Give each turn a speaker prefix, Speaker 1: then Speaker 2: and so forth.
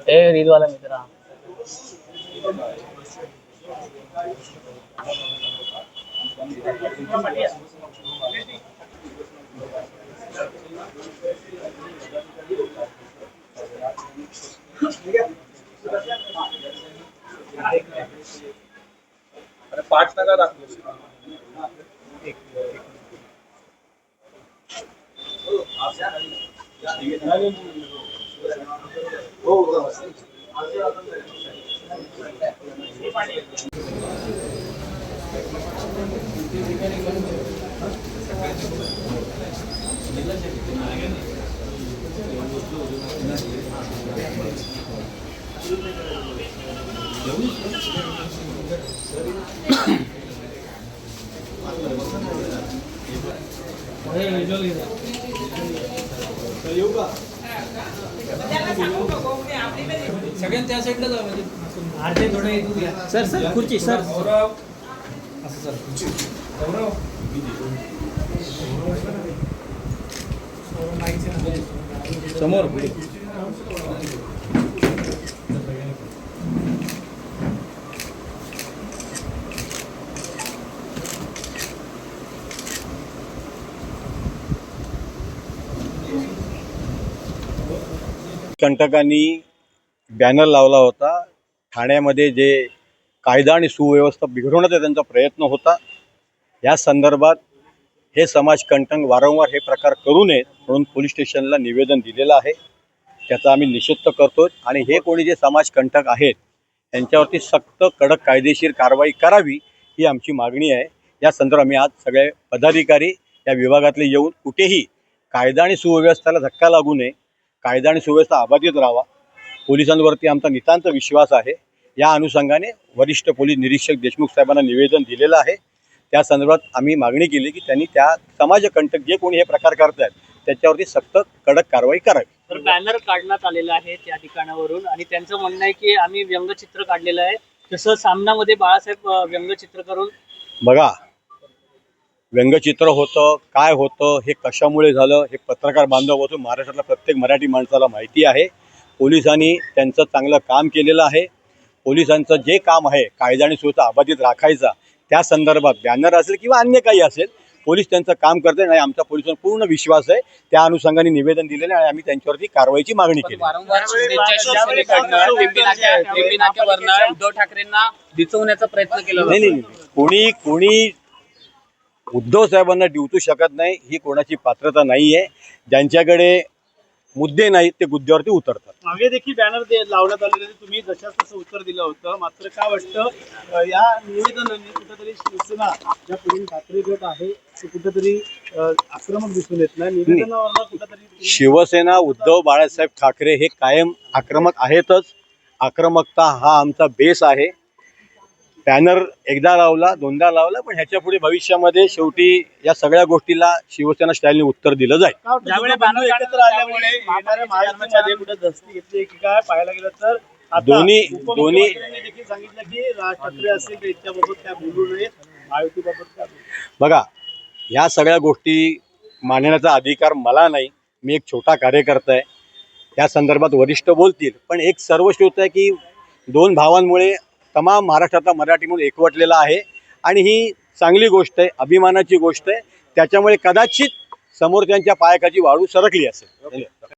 Speaker 1: ए reel वाला मित्र
Speaker 2: पाच नका दाखवू.
Speaker 3: सगळ्यांनी त्या साईडला जाऊ म्हणजे
Speaker 1: आरती थोडं इथून घ्या. सर सर खुर्ची सर
Speaker 3: गौरव असं सर खुर्ची गौरव समोर
Speaker 4: कंटकांनी बॅनर लावला होता. ठाण्यामध्ये जे कायदा आणि सुव्यवस्था बिघडवण्याचा त्यांचा प्रयत्न होता. या संदर्भात हे समाजकंटक वारंवार हे प्रकार करू नयेत म्हणून पोलीस स्टेशनला निवेदन दिलेलं आहे. त्याचा आम्ही निषेध करतो आणि हे कोणी जे समाजकंटक आहेत त्यांच्यावरती सक्त कडक कायदेशीर कारवाई करावी ही आमची मागणी आहे. या संदर्भात आम्ही आज सगळे पदाधिकारी या विभागातले येऊन कुठेही कायदा आणि सुव्यवस्थेला धक्का लागू नये, कायदा आणि सुव्यवस्था अबाधित राहावा, पोलिसांवरती आमचा नितांत विश्वास आहे. या अनुषंगाने वरिष्ठ पोलीस निरीक्षक देशमुख साहेबांना निवेदन दिलेलं आहे. त्या संदर्भात आम्ही मागणी केली की त्यांनी त्या समाजकंटक जे कोणी हे प्रकार करत आहेत त्याच्यावरती सक्त कडक कारवाई करावी.
Speaker 1: तर बॅनर काढण्यात आलेला आहे त्या ठिकाणावरून आणि त्यांचं म्हणणं आहे की आम्ही व्यंगचित्र काढलेलं आहे. तसं सामनामध्ये बाळासाहेब व्यंगचित्र करून
Speaker 4: बघा, व्यंगचित्र होतं काय होतं हे कशामुळे झालं हे पत्रकार बांधव होतो महाराष्ट्रातल्या प्रत्येक मराठी माणसाला माहिती आहे. पोलिसांनी त्यांचं चांगलं काम केलेलं आहे. पोलिसांचं जे काम आहे कायदा आणि सुव्यवस्था अबाधित राखायचा त्या संदर्भात बॅनर असेल किंवा अन्य काही असेल पोलीस त्यांचं काम करते आणि आमचा पोलिसांवर पूर्ण विश्वास आहे. त्या अनुषंगाने निवेदन दिलेलं आहे आणि आम्ही त्यांच्यावरती कारवाईची मागणी केली.
Speaker 1: उद्धव ठाकरेंना दिसवण्याचा प्रयत्न केला.
Speaker 4: नाही, कोणी उद्धव साहेबांना डिवचू शकत नाही. ही कोणाची पात्रता नाही आहे. ज्यांच्याकडे मुद्दे नाहीत ते मुद्द्यावरती उतरतात.
Speaker 2: मागे देखील बॅनर लावण्यात आलेले तुम्ही जशाच तसं उत्तर दिलं होतं. मात्र काय वाटतं या निवेदनाने कुठेतरी शिवसेना ज्या पुढील ठाकरे गट आहे तो कुठेतरी आक्रमक दिसून येत नाही. निवेदनावर कुठेतरी
Speaker 4: शिवसेना उद्धव बाळासाहेब ठाकरे हे कायम आक्रमक आहेतच. आक्रमकता हा आमचा बेस आहे. बॅनर एकदा लावला दोनदा लावला पण ह्याच्या पुढे भविष्यामध्ये शेवटी या सगळ्या गोष्टीला शिवसेना स्टाईलने उत्तर दिलं जाईल.
Speaker 2: ज्यावेळेस बॅनर एकत्र आल्यामुळे येणाऱ्या महायुतीमध्ये कुठे दस्ती घेतली की काय पाहायला गेलं तर
Speaker 4: दोन्ही
Speaker 2: देखील सांगितलं की राज ठाकरे असेल तर याच्याबाबत काय बोलू नये, महायुतीबाबत काय
Speaker 4: बघा, ह्या सगळ्या गोष्टी मांडण्याचा अधिकार मला नाही. मी एक छोटा कार्यकर्ता आहे. त्या संदर्भात वरिष्ठ बोलतील पण एक सर्वश्रुत आहे की दोन भावांमुळे तमाम महाराष्ट्रातला मराठी म्हणून एकवटलेला आहे आणि ही चांगली गोष्ट आहे, अभिमानाची गोष्ट आहे. त्याच्यामुळे कदाचित समोरच्यांच्या पायाखाली वाळू सरकली असेल.